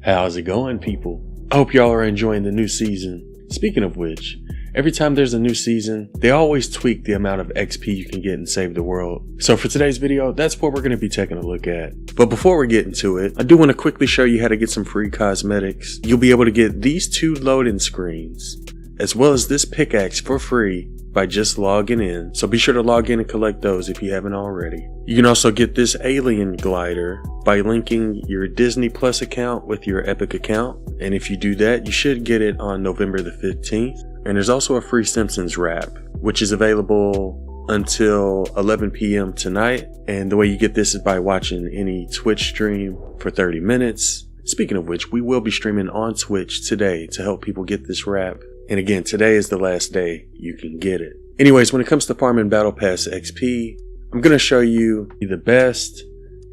How's it going, people? I hope y'all are enjoying the new season. Speaking of which, every time there's a new season, they always tweak the amount of XP you can get in Save the World. So for today's video, that's what we're going to be taking a look at. But before we get into it, I do want to quickly show you how to get some free cosmetics. You'll be able to get these two loading screens, as well as this pickaxe for free by just logging in. So be sure to log in and collect those if you haven't already. You can also get this alien glider by linking your Disney Plus account with your Epic account. And if you do that, you should get it on November the 15th. And there's also a free Simpsons wrap, which is available until 11 p.m. tonight. And the way you get this is by watching any Twitch stream for 30 minutes. Speaking of which, we will be streaming on Twitch today to help people get this wrap. And again, today is the last day you can get it. Anyways, when it comes to farming Battle Pass XP, I'm going to show you the best,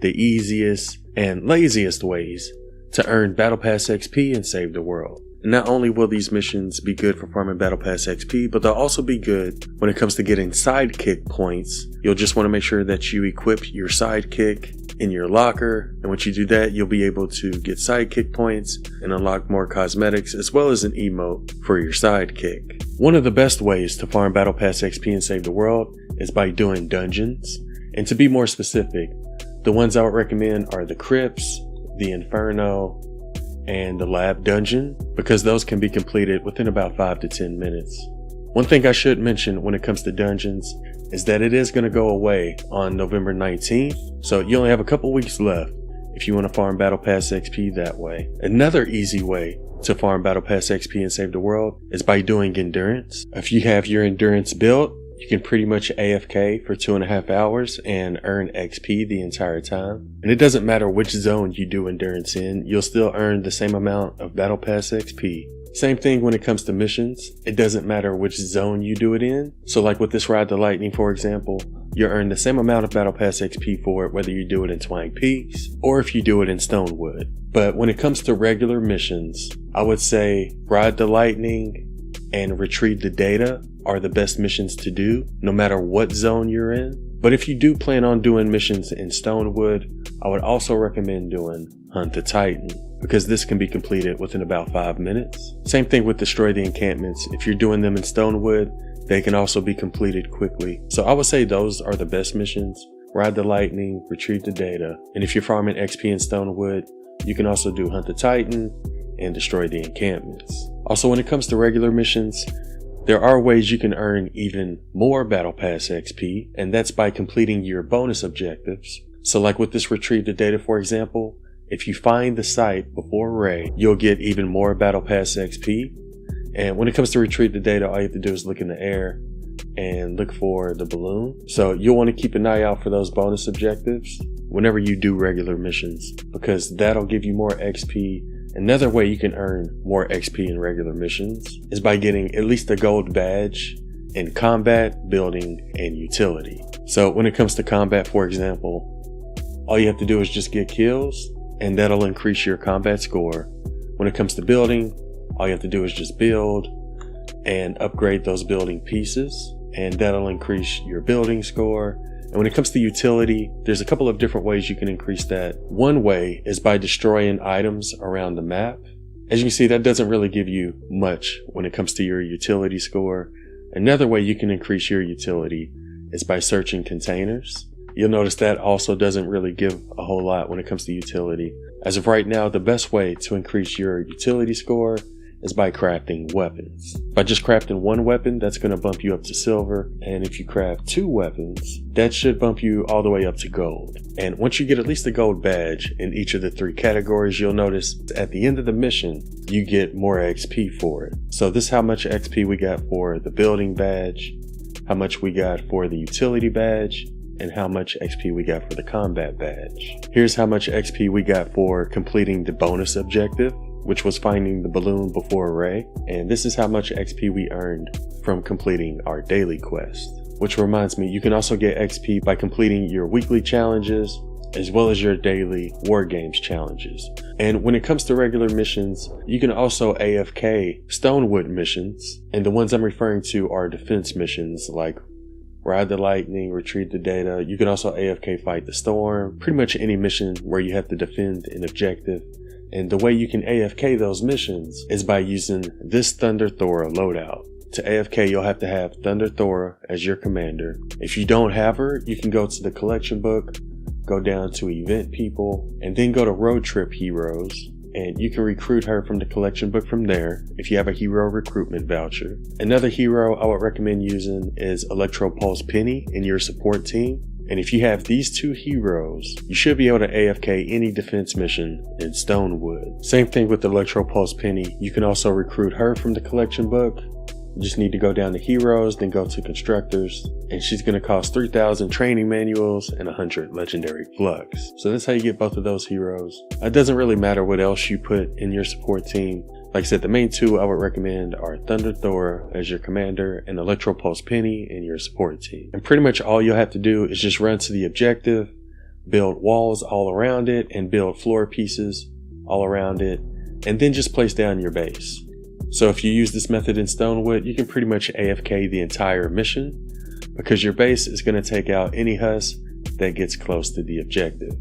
the easiest, and laziest ways to earn Battle Pass XP and save the world. And not only will these missions be good for farming Battle Pass XP, but they'll also be good when it comes to getting sidekick points. You'll just want to make sure that you equip your sidekick in your locker, and once you do that, you'll be able to get sidekick points and unlock more cosmetics as well as an emote for your sidekick. One of the best ways to farm Battle Pass XP and save the world is by doing dungeons. And to be more specific, the ones I would recommend are the Crypts, the Inferno, and the Lab Dungeon, because those can be completed within about 5 to 10 minutes. One thing I should mention when it comes to dungeons is that it is going to go away on November 19th, so you only have a couple weeks left if you want to farm Battle Pass XP that way. Another easy way to farm Battle Pass XP and save the world is by doing endurance. If you have your endurance built, you can pretty much AFK for 2.5 hours and earn XP the entire time. And it doesn't matter which zone you do endurance in, you'll still earn the same amount of Battle Pass XP. Same thing when it comes to missions. It doesn't matter which zone you do it in. So like with this Ride the Lightning, for example, you earn the same amount of Battle Pass XP for it whether you do it in Twine Peaks or if you do it in Stonewood. But when it comes to regular missions, I would say Ride the Lightning and Retrieve the Data are the best missions to do, no matter what zone you're in. But if you do plan on doing missions in Stonewood, I would also recommend doing Hunt the Titan, because this can be completed within about 5 minutes. Same thing with Destroy the Encampments. If you're doing them in Stonewood, they can also be completed quickly. So I would say those are the best missions. Ride the Lightning, Retrieve the Data, and if you're farming XP in Stonewood, you can also do Hunt the Titan and Destroy the Encampments. Also, when it comes to regular missions, there are ways you can earn even more Battle Pass XP, and that's by completing your bonus objectives. So like with this Retrieve the Data, for example, if you find the site before Ray, you'll get even more Battle Pass XP. And when it comes to Retrieve the Data, all you have to do is look in the air and look for the balloon. So you'll want to keep an eye out for those bonus objectives whenever you do regular missions, because that'll give you more XP. Another way you can earn more XP in regular missions is by getting at least a gold badge in combat, building, and utility. So when it comes to combat, for example, all you have to do is just get kills, and that'll increase your combat score. When it comes to building, all you have to do is just build and upgrade those building pieces, and that'll increase your building score. And when it comes to utility, there's a couple of different ways you can increase that. One way is by destroying items around the map. As you can see, that doesn't really give you much when it comes to your utility score. Another way you can increase your utility is by searching containers. You'll notice that also doesn't really give a whole lot when it comes to utility. As of right now, the best way to increase your utility score is by crafting weapons. By just crafting one weapon, that's going to bump you up to silver, and if you craft 2 weapons, that should bump you all the way up to gold. And once you get at least a gold badge in each of the 3 categories, you'll notice at the end of the mission, you get more XP for it. So this is how much XP we got for the building badge, how much we got for the utility badge, and how much XP we got for the combat badge. Here's how much XP we got for completing the bonus objective, which was finding the balloon before Ray. And this is how much XP we earned from completing our daily quest. Which reminds me, you can also get XP by completing your weekly challenges as well as your daily War Games challenges. And when it comes to regular missions, you can also AFK Stonewood missions. And the ones I'm referring to are defense missions like Ride the Lightning, Retrieve the Data. You can also AFK Fight the Storm. Pretty much any mission where you have to defend an objective And the way you can AFK those missions is by using this Thunder Thora loadout. To AFK, you'll have to have Thunder Thora as your commander. If you don't have her, you can go to the collection book, go down to event people, and then go to road trip heroes. And you can recruit her from the collection book from there if you have a hero recruitment voucher. Another hero I would recommend using is Electro Pulse Penny in your support team. And if you have these two heroes, you should be able to AFK any defense mission in Stonewood. Same thing with Electro Pulse Penny. You can also recruit her from the collection book. You just need to go down to heroes, then go to constructors, and she's going to cost 3,000 training manuals and 100 legendary flux. So that's how you get both of those heroes. It doesn't really matter what else you put in your support team. Like I said, the main two I would recommend are Thunder Thora as your commander and Electro Pulse Penny in your support team. And pretty much all you'll have to do is just run to the objective, build walls all around it, and build floor pieces all around it, and then just place down your base. So if you use this method in Stonewood, you can pretty much AFK the entire mission because your base is going to take out any husk that gets close to the objective.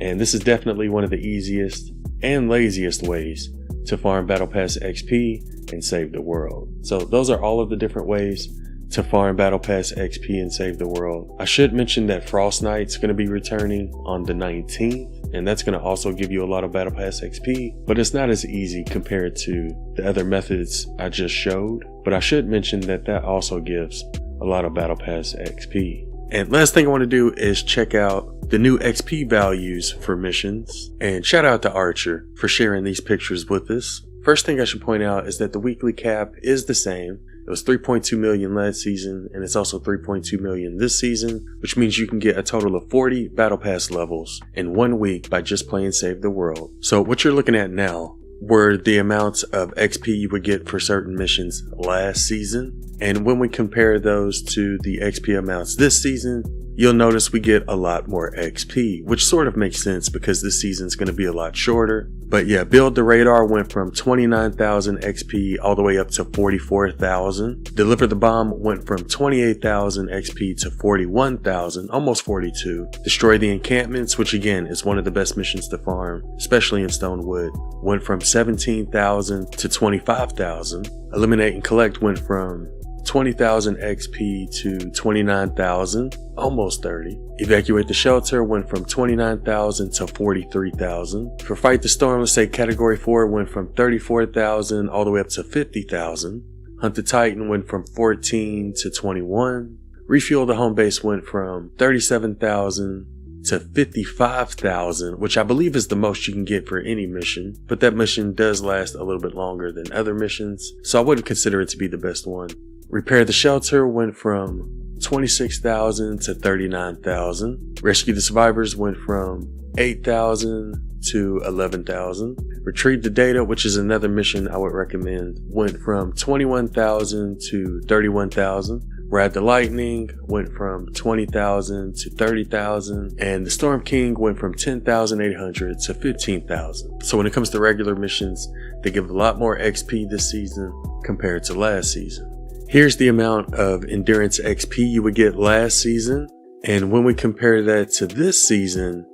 And this is definitely one of the easiest and laziest ways to farm Battle Pass XP and save the world. So those are all of the different ways to farm Battle Pass XP and save the world. I should mention that Frost Knight's going to be returning on the 19th, and that's going to also give you a lot of Battle Pass XP, but it's not as easy compared to the other methods I just showed. But I should mention that that also gives a lot of Battle Pass XP. And last thing I want to do is check out the new XP values for missions, and shout out to Archer for sharing these pictures with us. First thing I should point out is that the weekly cap is the same. It was 3.2 million last season, and it's also 3.2 million this season, which means you can get a total of 40 Battle Pass levels in 1 week by just playing Save the World. So what you're looking at now were the amounts of XP you would get for certain missions last season. And when we compare those to the XP amounts this season, you'll notice we get a lot more XP, which sort of makes sense because this season's going to be a lot shorter. But yeah, Build the Radar went from 29,000 XP all the way up to 44,000. Deliver the Bomb went from 28,000 XP to 41,000, almost 42. Destroy the Encampments, which again is one of the best missions to farm, especially in Stonewood, went from 17,000 to 25,000. Eliminate and Collect went from 20,000 XP to 29,000, almost 30. Evacuate the Shelter went from 29,000 to 43,000. For Fight the Storm, let's say category 4 went from 34,000 all the way up to 50,000. Hunt the Titan went from 14 to 21. Refuel the Home Base went from 37,000 to 55,000, which I believe is the most you can get for any mission, but that mission does last a little bit longer than other missions, so I wouldn't consider it to be the best one. Repair the Shelter went from 26,000 to 39,000. Rescue the Survivors went from 8,000 to 11,000. Retrieve the Data, which is another mission I would recommend, went from 21,000 to 31,000. Ride the Lightning went from 20,000 to 30,000, and the Storm King went from 10,800 to 15,000. So when it comes to regular missions, they give a lot more XP this season compared to last season. Here's the amount of Endurance XP you would get last season, and when we compare that to this season,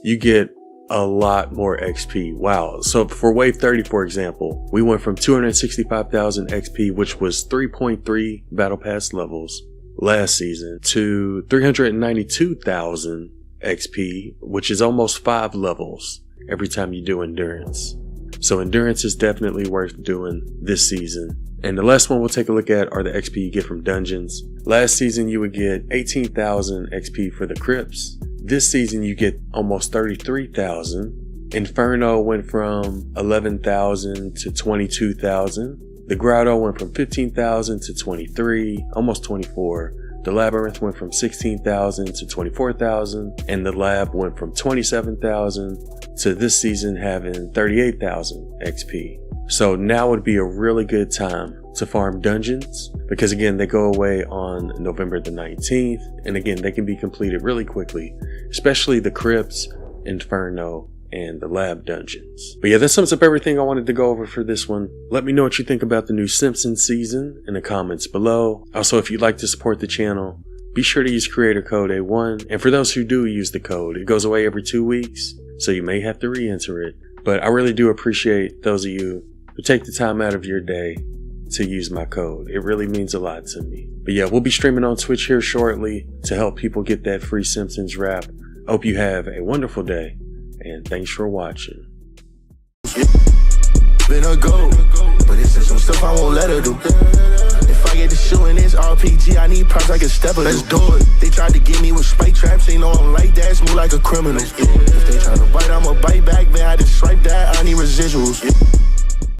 you get a lot more XP. Wow. So for Wave 30, for example, we went from 265,000 XP, which was 3.3 Battle Pass levels last season, to 392,000 XP, which is almost 5 levels every time you do Endurance. So Endurance is definitely worth doing this season. And the last one we'll take a look at are the XP you get from dungeons. Last season you would get 18,000 XP for the Crypts. This season you get almost 33,000. Inferno went from 11,000 to 22,000. The Grotto went from 15,000 to 23, almost 24. The Labyrinth went from 16,000 to 24,000. And the Lab went from 27,000 to this season having 38,000 XP. So now would be a really good time to farm dungeons, because again, they go away on November the 19th, and again, they can be completed really quickly, especially the Crypts, Inferno, and the Lab dungeons. But yeah, that sums up everything I wanted to go over for this one. Let me know what you think about the new Simpsons season in the comments below. Also, if you'd like to support the channel, be sure to use creator code A1, and for those who do use the code, it goes away every 2 weeks, so you may have to re-enter it. But I really do appreciate those of you who take the time out of your day to use my code. It really means a lot to me. But yeah, we'll be streaming on Twitch here shortly to help people get that free Simpsons wrap. Hope you have a wonderful day, and thanks for watching. Been a go, but it's some stuff I won't let her do. If I get the shooting this RPG, I need props like a stepper. Let's do it. They tried to get me with spike traps, they know I'm like that, smooth like a criminal. If they try to bite, I'ma bite back, man. I just swipe that, I need residuals.